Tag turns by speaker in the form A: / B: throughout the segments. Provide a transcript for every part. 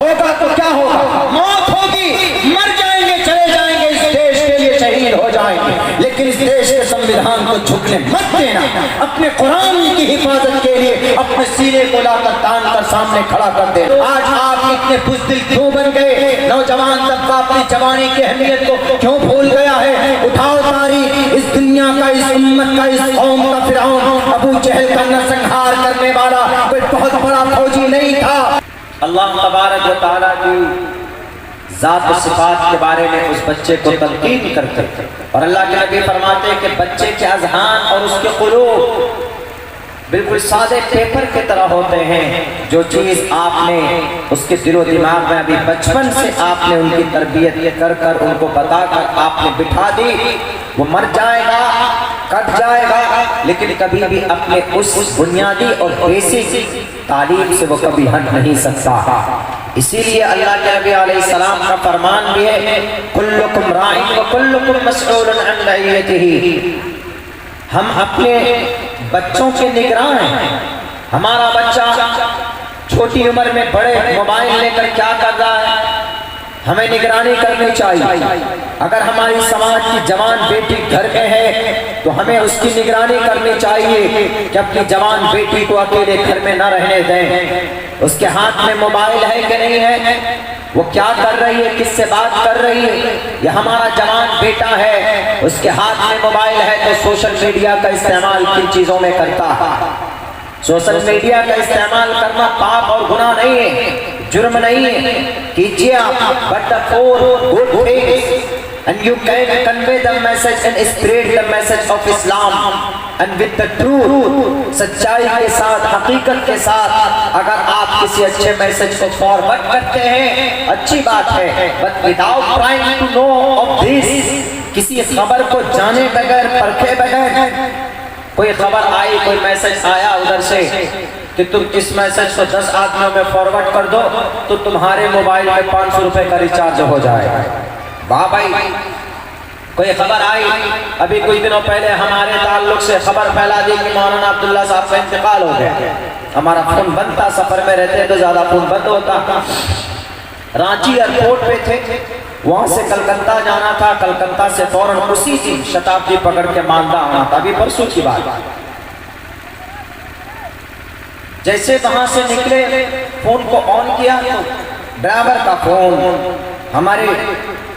A: ہوگا تو کیا ہوگا؟ موت ہوگی، مر جائیں گے، چلے جائیں گے، اس دیش کے لیے شہید ہو جائیں گے، لیکن اس دیش کے سنویدھان کو جھکنے مت دینا۔ اپنے قرآن کی حفاظت کے لیے اپنے سینے کو لا کر تان کر سامنے کھڑا کر دے۔ آج آپ اتنے بزدل کیوں بن گئے؟ نوجوان طبقہ اپنی جوانی کی اہمیت کو کیوں بھول گیا ہے؟ اٹھاؤ تاریخ، اس دنیا کا، اس امت کا، اس قوم کا فرعون ابو جہل کا نرسنہار کرنے والا کوئی بہت بڑا فوجی نہیں تھا۔ اللہ تبارک و تعالیٰ کی ذات و صفات کے بارے میں اس بچے کو تلقین کرتے، اور اللہ کے نبی فرماتے ہیں کہ بچے کے اذہان اور اس کے قلوب بالکل سادے پیپر کی طرح ہوتے ہیں۔ جو چیز آپ نے اس کے دل و دماغ میں ابھی بچپن سے آپ نے ان کی تربیت کر کر ان کو بتا کر آپ نے بٹھا دی، وہ مر جائے گا، کٹ جائے گا، لیکن کبھی بھی اپنے اس بنیادی اور بیسک تعلیم سے وہ کبھی ہٹ نہیں سکتا۔ اسی لیے اللہ کے نبی علیہ السلام کا فرمان بھی ہے، کلکم راعٍ وکلکم مسئول عن رعیتہ۔ ہم اپنے بچوں کے نگراں ہیں۔ ہمارا بچہ چھوٹی عمر میں بڑے موبائل لے کر کیا کر رہا ہے، ہمیں نگرانی کرنی چاہیے۔ اگر ہماری سماج کی جوان بیٹی گھر میں ہے تو ہمیں اس کی نگرانی کرنی چاہیے کہ اپنی جوان بیٹی کو اکیلے گھر میں نہ رہنے دیں۔ اس کے ہاتھ میں موبائل ہے کہ نہیں ہے، وہ کیا کر رہی ہے، کس سے بات کر رہی ہے۔ یہ ہمارا جوان بیٹا ہے، اس کے ہاتھ میں موبائل ہے تو سوشل میڈیا کا استعمال کن چیزوں میں کرتا ہے؟ سوشل میڈیا کا استعمال کرنا پاپ اور گناہ نہیں ہے، جرم نہیں ہے، کیجئے آپ، but the four good things and you can convey the message and spread the message of Islam and with the truth، سچائی کے ساتھ، حقیقت کے ساتھ اگر آپ کسی اچھے میسج کو فارورڈ کرتے ہیں اچھی بات ہے، but without trying to know of this، کسی خبر کو جانے بغیر، پرکھے بغیر، کوئی خبر آئی، کوئی میسج آیا ادھر سے کہ تم اس میسج کو 10 آدمیوں میں فارورڈ کر دو تو تمہارے موبائل میں 500 روپے کا ریچارج ہو جائے گا۔ واہ بھائی، کوئی خبر آئی، ابھی کچھ دنوں پہلے ہمارے تعلق سے خبر پھیلا دی کہ مولانا عبداللہ صاحب کا انتقال ہو گیا۔ ہمارا فون بند تھا، سفر میں رہتے تو زیادہ فون بند ہوتا۔ رانچی ایئرپورٹ پہ تھے، وہاں سے کلکتہ جانا تھا، کلکتہ سے فوراً اسی دن شتابدی پکڑ کے مالدہ آنا تھا، ابھی پرسوں کی بات۔ جیسے وہاں سے نکلے، فون کو آن کیا تو ڈرائیور کا فون، ہمارے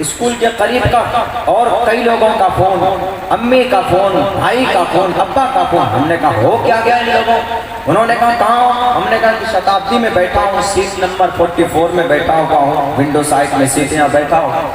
A: اسکول کے قریب کا اور کئی لوگوں کا فون، امی کا فون، بھائی کا فون، ابا کا فون۔ ہم نے کہا ہو کیا گیا ان لوگوں؟ انہوں نے کہا کہاں؟ ہم نے کہا کہ شتابدی میں بیٹھا ہوں، سیٹ نمبر 44 میں بیٹھا ہوا ہوں، ونڈو سائڈ میں سیٹ یہاں بیٹھا ہوں۔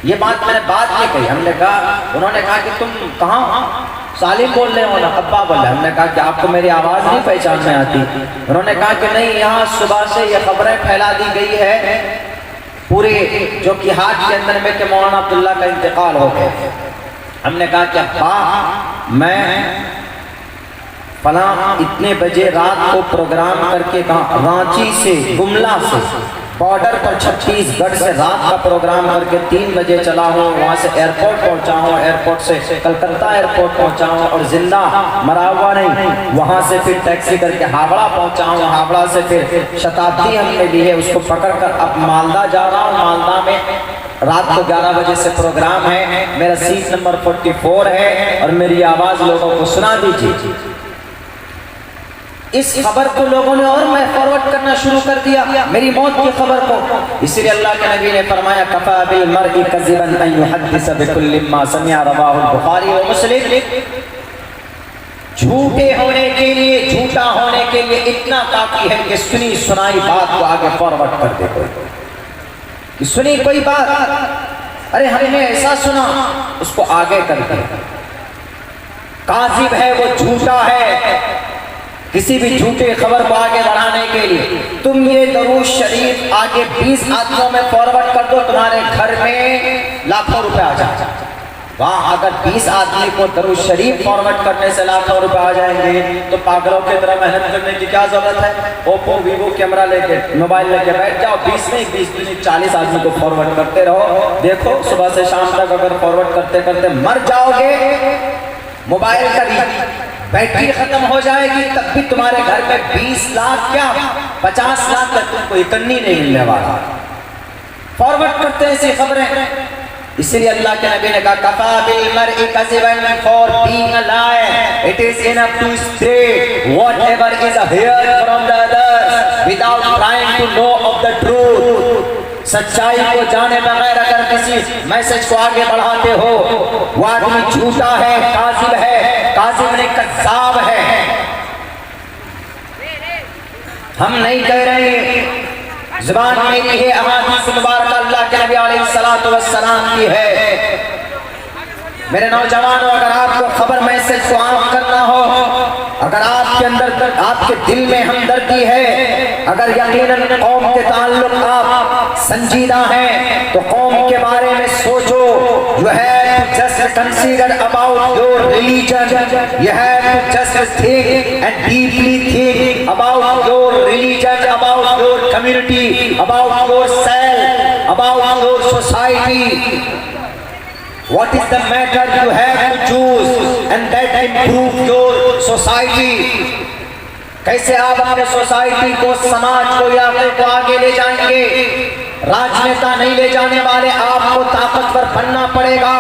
A: یہ بات میں نے بعد میں کہی، ہم نے کہا، انہوں نے کہا کہ تم کہاں؟ سالم بول رہے ہو نا، ابا بول رہے۔ ہم نے کہا کہ آپ کو میری آواز نہیں پہچان میں آتی؟ انہوں نے کہا کہ نہیں، یہاں صبح سے یہ خبریں پھیلا دی گئی ہے پورے جو کہ ہاتھ کے اندر میں کہ مولانا عبداللہ کا انتقال ہو گیا۔ ہم نے کہا کہ ابا میں فلاں اتنے بجے رات کو پروگرام کر کے کہاں رانچی سے، گملا سے، بارڈر پر چھتیس گڑھ سے رات کا پروگرام کر کے 3 بجے چلا ہوں، وہاں سے ایئرپورٹ پہنچا ہوں، ایئرپورٹ سے کلکتہ ایئرپورٹ پہنچا ہوں، اور زندہ مرا ہوا نہیں، وہاں سے پھر ٹیکسی کر کے ہاوڑہ پہنچا ہوں، ہاوڑہ سے پھر شتابدی ہم نے لی ہے، اس کو پکڑ کر اب مالدہ جا رہا ہوں۔ مالدہ میں رات کو 11 بجے سے پروگرام ہے، میرا سیٹ نمبر 44 ہے اور میری آواز لوگوں کو سنا دیجیے۔ اس خبر کو لوگوں نے اور میں فارورڈ کرنا شروع کر دیا، میری موت کی خبر کو۔ اسی لیے اللہ کے نبی نے فرمایا کفا بالمرء کذبا ان یحدث بکل ما سمع، رواہ البخاری و مسلم۔ جھوٹے ہونے کے لیے، جھوٹا ہونے کے لیے اتنا کافی ہے کہ سنی سنائی بات کو آگے فارورڈ کر دے، کوئی سنی کوئی بات، ارے ہم نے ایسا سنا، اس کو آگے کر دے۔ کاذب ہے وہ، جھوٹا ہے، کسی بھی جھوٹے خبر کو آگے بڑھانے کے لیے تم یہ درود شریف آگے 20 آدمیوں میں فارورڈ کر دو، تمہارے گھر میں لاکھوں روپے آ جائیں۔ وہاں اگر 20 آدمی کو درود شریف فارورڈ کرنے سے لاکھوں روپے آ جائیں گے تو پاگلوں کی طرح محنت کرنے کی کیا ضرورت ہے؟ اوپو ویوو کیمرہ لے کے، موبائل لے کے بیٹھ جاؤ، 20 نہیں 20 40 آدمی کو فارورڈ کرتے رہو، دیکھو صبح سے شام تک اگر فارورڈ کرتے کرتے مر جاؤ گے۔ موبائل کا بیٹری ختم ہو جائے گی تب بھی تمہارے گھر میں 20 لاکھ کیا 50 لاکھ تک تم کو ایک کنی نہیں ملنے والا. فارورڈ کرتے ہیں ایسی خبریں. اس لیے اللہ کے نبی نے کہا کفا بالمرء کذبا for being a liar it is enough to spread whatever is heard from the others without trying to know of the truth. سچائی کو جانے بغیر اگر کسی میسج کو آگے بڑھاتے ہو وہ آدمی جھوٹا ہے, کاذب ہے, کاذب نہیں کذاب ہے. ہم نہیں کہہ رہے, زبان میری ہے, احادیث مبارکہ اللہ کے نبی علیہ السلام کی ہے. میرے نوجوانوں, اگر آپ کو خبر میسج کو عام کرنا ہو, اگر آپ کے اندر آپ کے دل میں ہمدردی ہے, اگر یقیناً قوم کے تعلق آپ سنجیدہ ہیں تو قوم کے بارے میں سوچو. You have to just consider about your religion. You have to just think and deeply think about your religion, about your community, about yourself, about your society. What is the matter you have to choose and that improve your society. کیسے آپ اپنے society کو, سماج کو, علاقے کو آگے لے جائیں گے. راجنیتا نہیں لے جانے والے, آپ کو طاقتور بننا پڑے گا.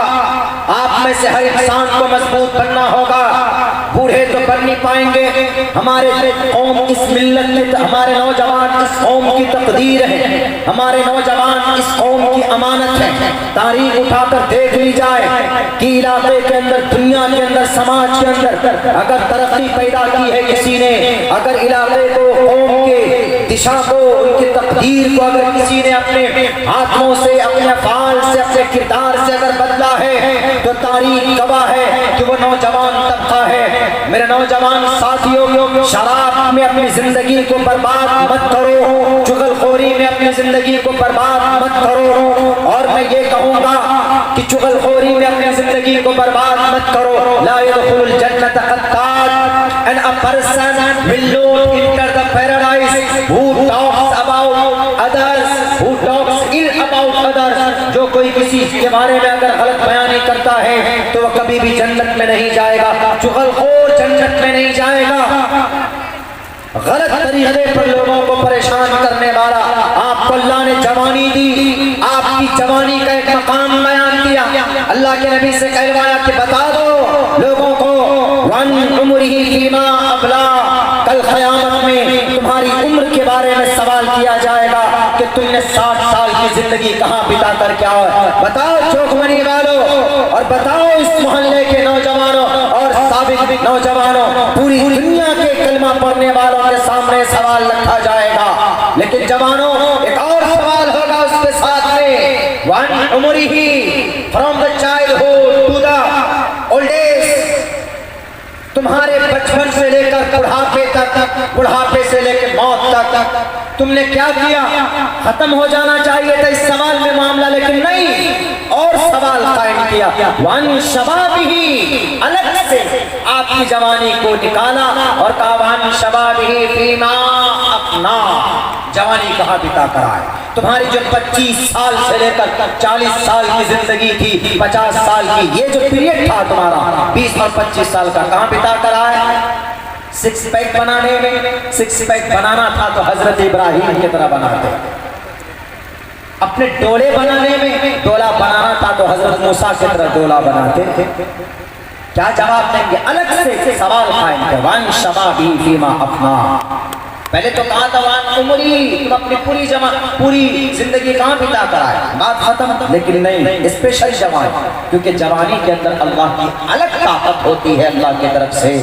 A: آپ میں سے ہر انسان کو مضبوط بننا ہوگا. بوڑھے تو بن نہیں پائیں گے. ہمارے قوم اس ملت میں, ہمارے نوجوان اس قوم کی تقدیر ہے, ہمارے نوجوان اس قوم کی امانت ہے. تاریخ اٹھا کر دیکھ لی جائے کہ علاقے کے اندر, دنیا کے اندر, سماج کے اندر اگر ترقی پیدا کی ہے کسی نے, اگر علاقے کو, قوم کے دشا کو, ان کی تقدیر کو اگر کسی نے اپنے ہاتھوں سے, اپنے افعال سے, اپنے کردار سے اگر بدلا ہے تو تاریخ گواہ ہے کہ وہ نوجوان طبقہ ہے. میرے نوجوان ساتھیوں, شراب میں اپنی زندگی کو برباد مت کرو, چغل خوری میں اپنی زندگی کو برباد مت کرو. اور میں یہ کہوں گا کہ چغل خوری میں اپنی زندگی کو برباد مت کرو. لا يدخل الجنة قطات, and a person will not enter the paradise who talks about others, who talks ill about others. جو کوئی کسی کے بارے میں اگر غلط بیانی کرتا ہے تو وہ کبھی بھی جنت میں نہیں جائے گا. چغل خور جنت میں نہیں جائے گا. غلط طریقے پر لوگوں کو پریشان کرنے والا. آپ کو اللہ نے جوانی دی, آپ کی جوانی کا ایک مقام بیان کیا. اللہ کے نبی سے کہلوایا کہ بتا دو لوگوں کو وَن عُمُرِهِ فِيمَا أَبْلَى, کل قیامت میں تمہاری عمر کے بارے میں سوال کیا جائے گا کہ تم نے 60 سال کی زندگی کہاں بتا کر کیا ہے. بتاؤ چوک منی والوں, اور بتاؤ اس محلے کے نوجوانوں اور سابق نوجوانوں, پوری دنیا کے کلمہ پڑھنے والوں کے سامنے سوال رکھا جائے گا. لیکن جوانوں, ایک اور سوال ہوگا اس کے ساتھ میں, one عُمُرِهِ, from the childhood to the old age, تمہارے بچپن سے لے کر بڑھاپے تک, بڑھاپے سے لے کے موت تک تم نے کیا کیا. ختم ہو جانا چاہیے تھا اس سوال میں معاملہ, لیکن نہیں, اور سوال قائم کیا. وَن شَبَابِهِ, الگ سے آپ کی جوانی کو نکالا اور کہا وَن شَبَابِهِ فِيمَا أَفْنَىٰ, جوانی کہاں بتا کر آئے. تمہاری جو 25 سال سے لے کر 40 سال کی زندگی تھی, 50 سال کی, یہ جو پیریڈ تھا تمہارا 20 اور 25 سال کا, کہاں بتا کر آئے. سکس پیک بنانے میں, سکس پیک بنانا تھا تو حضرت ابراہیم کی طرح بناتے. اپنے ڈولے بنانے میں, ڈولا بنانا تھا تو حضرت موسیٰ کی طرح ڈولا بناتے تھے. کیا جواب دیں گے؟ الگ سے سوال قائم ہے. وَن شَبَابِهِ فِيمَا أَفْنَىٰ, پہلے تو کہا تھا وَن عُمُرِهِ, تم اپنی پوری زندگی کہاں بتا کر آئے, بات ختم. لیکن نہیں, اسپیشل جوانی, کیونکہ جوانی کے اندر اللہ کی الگ طاقت ہوتی ہے, اللہ کی طرف سے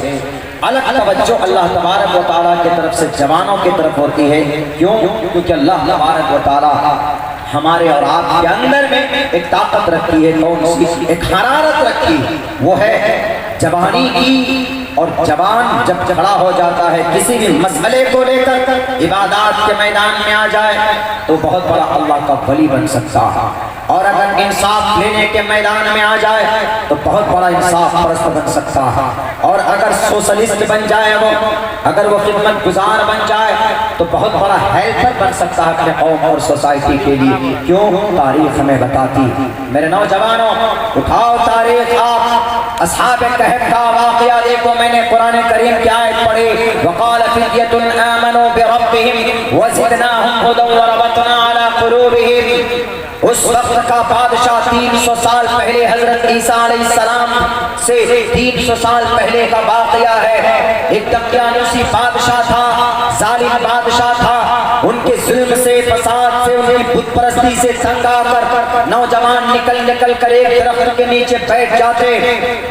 A: الگ توجہ اللہ تبارک و تعالیٰ کی طرف سے جوانوں کی طرف ہوتی ہے. کیوں؟ کیونکہ اللہ تبارک و تعالیٰ ہمارے اور آپ کے اندر میں ایک طاقت رکھی ہے, ایک حرارت رکھی ہے, وہ ہے جوانی کی. اور جوان جب کھڑا ہو جاتا ہے کسی بھی مسئلے کو لے کر عبادات کے میدان میں آ جائے تو بہت بڑا اللہ کا ولی بن سکتا ہے. اور اگر انصاف لینے کے میدان میں آ جائے تو بہت بڑا انصاف پرست بن سکتا ہے، اور اگر سوشلسٹ بن جائے وہ، اگر وہ خدمت گزار بن جائے تو بہت بڑا ہیلپر بن سکتا ہے اپنے قوم اور سوسائٹی کے لیے۔ کیوں؟ تاریخ ہمیں بتاتی۔ میرے نوجوانوں، اٹھاؤ تاریخ، آپ اصحاب کہف کا واقعہ دیکھو۔ میں نے قرآن کریم کی آیت پڑھی، وقال فِيَّةٌ آمَنُوا بِرَبِّهِمْ وَزِدْنَاهُمْ هُدًى وَرَبَطْنَا عَلَى قُلُوبِهِمْ۔ اس وقت کا بادشاہ 300 سال پہلے حضرت عیسیٰ علیہ السلام سے 300 سال پہلے کا واقعہ ہے۔ ایک دقیانوسی بادشاہ تھا، ظالم بادشاہ تھا۔ ان کے ظلم سے، فساد سے، ان کی بت پرستی سے تنگ آ کر نوجوان نکل کر ایک درخت کے نیچے بیٹھ جاتے۔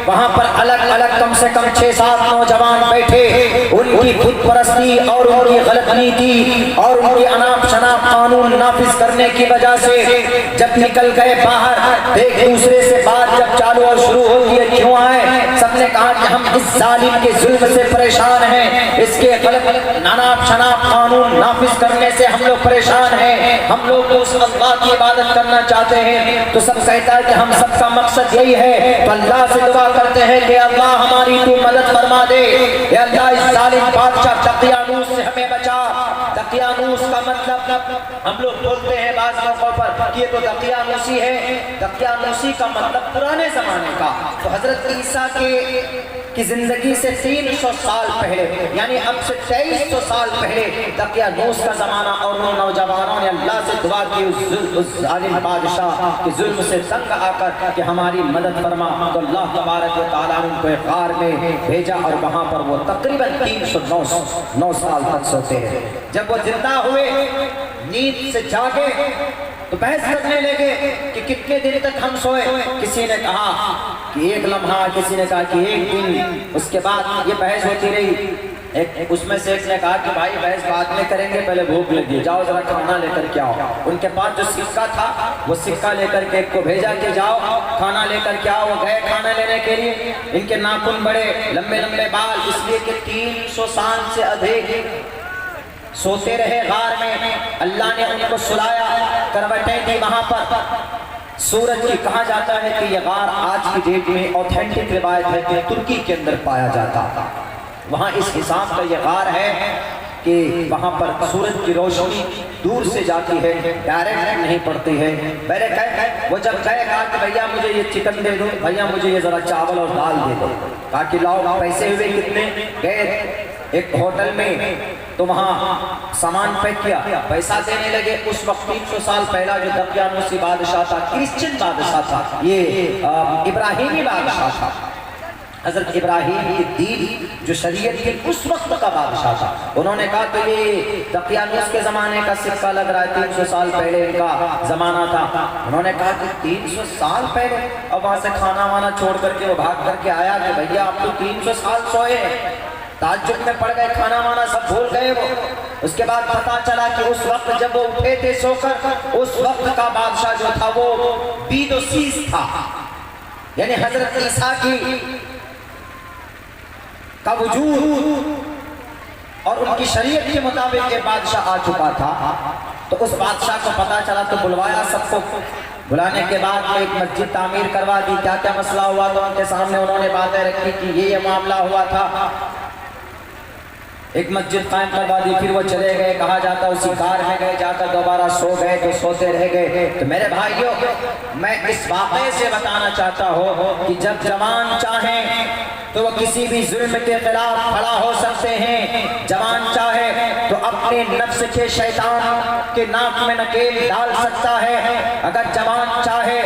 A: وہاں پر الگ الگ کم سے کم 6-7 نوجوان بیٹھے۔ ان کی بت پرستی اور ان کی غلط نیتی اور ان کی اناپ شناپ قانون نافذ کرنے کی وجہ سے جب نکل گئے باہر، ایک دوسرے سے بات جب چالو اور شروع ہوتی ہے، کیوں آئے؟ سب نے کہا کہ ہم اس ظالم کے ظلم سے پریشان ہیں، اس کے غلط اناپ شناپ قانون نافذ کرنے سے ہم لوگ پریشان ہیں، ہم لوگ تو اس اللہ کی عبادت کرنا چاہتے ہیں۔ تو سب کہتا ہے کہ ہم سب کا مقصد یہی ہے، تو اللہ سے دعا کرتے ہیں کہ اللہ ہماری تو مدد فرما دے، اے اللہ اس ظالم بادشاہ دقیانوس سے ہمیں بچا۔ دقیانوس کا مطلب ہم لوگ بولتے ہیں بعض موقعوں پر کہ یہ تو دقیانوسی ہے۔ دقیانوسی کا مطلب پرانے زمانے کا۔ تو حضرت عیسیٰ کی زندگی سے 300 سال پہلے، یعنی اب سے 2300 سال پہلے دقیانوس کا زمانہ، اور ان نوجوانوں نے اللہ سے دعا کی اس ظالم بادشاہ کے ظلم سے تنگ آ کر کہ ہماری مدد فرما۔ تو اللہ تبارک و تعالیٰ نے ان کو ایک غار میں بھیجا، اور وہاں پر وہ تقریباً 309 سال تک سوتے ہیں۔ جب وہ زندہ ہوئے، نیند سے جاگے تو بحث کرنے لگے کہ کتنے دن تک ہم سوئے۔ کسی نے کہا کہ 1 لمحہ، کسی نے کہا کہ 1 دن۔ اس کے بعد یہ بحث ہوتی رہی۔ اس میں سے ایک نے کہا کہ بھائی بحث بعد میں کریں گے، پہلے بھوک لگی، جاؤ ذرا کھانا لے کر کے آؤ۔ ان کے پاس جو سکہ تھا وہ سکہ لے کر کے ایک کو بھیجا کہ جاؤ کھانا لے کر کے آؤ۔ وہ گئے کھانا لینے کے لیے۔ ان کے ناخن بڑے لمبے لمبے بال، اس لیے کہ 300 سال سے ادھک سوتے رہے غار میں۔ اللہ نے ان کو سلایا، کروٹیں دی وہاں پر سورج کی۔ کہا جاتا ہے کہ یہ غار آج کی ڈیٹ میں اوتھینٹک روایت ہے کہ ترکی کے اندر پایا جاتا تھا۔ وہاں اس حساب کا یہ غار ہے کہ وہاں پر سورج کی روشنی دور سے جاتی ہے، ڈائریکٹ نہیں پڑتی ہے۔ پہلے وہ جب گئے کہا کہ بھیا مجھے یہ چکن دے دو، بھیا مجھے یہ ذرا چاول اور دال دے دو۔ کہا کہ لاؤ، پیسے ہوئے کتنے؟ گئے ایک ہوٹل میں، تو وہاں سامان پیک کیا، پیسہ دینے لگے۔ اس وقت 300 سال پہلا جو دقیانوسی بادشاہ تھا، کرسچن بادشاہ تھا، یہ ابراہیمی بادشاہ تھا۔ حضرت ابراہیم کی دین جو شریعت کی اس وقت کا بادشاہ تھا۔ انہوں نے کہا تو یہ دقیانوس کے زمانے کا سکہ لگ رہا ہے، 300 سال پہلے ان کا زمانہ تھا۔ انہوں نے کہا کہ 300 سال پہلے؟ اب وہاں سے کھانا وانا چھوڑ کر کے وہ بھاگ کر کے آیا کہ بھیا آپ تو 300 سال سوئے ہیں۔ تعجب میں پڑ گئے، کھانا وانا سب بھول گئے وہ۔ اس کے بعد پتا چلا کہ اس وقت جب وہ اٹھے تھے سو کر، اس وقت کا بادشاہ جو تھا وہ بید و سیس تھا، یعنی حضرت عیسیٰ کا وجود اور ان کی شریعت کے مطابق یہ بادشاہ آ چکا تھا۔ تو اس بادشاہ کو پتا چلا تو بلوایا سب کو۔ بلانے کے بعد ایک مسجد تعمیر کروا دی۔ کیا کیا مسئلہ ہوا تو ان کے سامنے انہوں نے باتیں رکھی کہ یہ معاملہ ہوا تھا۔ ایک مسجد قائم کروا دی، پھر وہ چلے گئے۔ کہا جاتا اسی کار میں گئے، جا کر دوبارہ سو گئے تو سوتے رہ گئے۔ تو میرے بھائیوں، میں اس واقعے سے بتانا چاہتا ہوں کہ جب جوان چاہیں تو وہ کسی بھی ظلم کے خلاف کھڑا ہو سکتے ہیں۔ جوان چاہے تو اپنے نفس کے شیطان کے ناک میں نکیل ڈال سکتا ہے۔ اگر جوان چاہے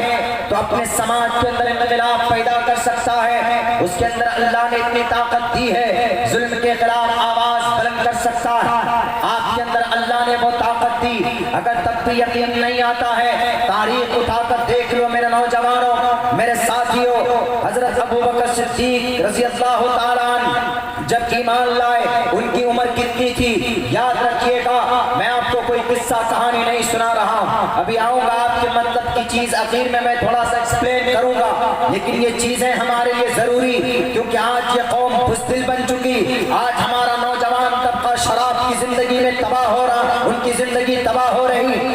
A: تو اپنے سماج کے اندر انقلاب پیدا کر سکتا ہے۔ اس کے اندر اللہ نے اتنی طاقت دی ہے، ظلم کے خلاف آواز بلند کر سکتا ہے۔ آپ کے اندر اللہ نے وہ طاقت دی۔ اگر تب بھی یقین نہیں آتا ہے، تاریخ اٹھا کر دیکھ لو میرے نوجوانوں، میرے ساتھیوں۔ حضرت ابو بکر صدیق رضی اللہ تعالیٰ عنہ جب ایمان لائے، ان کی عمر کتنی تھی؟ یاد رکھیے گا، میں آپ کو کوئی قصہ کہانی نہیں سنا رہا ہوں، ابھی آؤں گا آپ کے مطلب کی چیز آخر میں تھوڑا سا ایکسپلین کروں گا، لیکن یہ چیزیں ہمارے لیے ضروری، کیونکہ آج یہ قوم بزدل بن چکی۔ آج ہمارا نوجوان طبقہ شراب کی زندگی میں تباہ ہو رہا، ان کی زندگی تباہ ہو رہی۔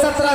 A: 17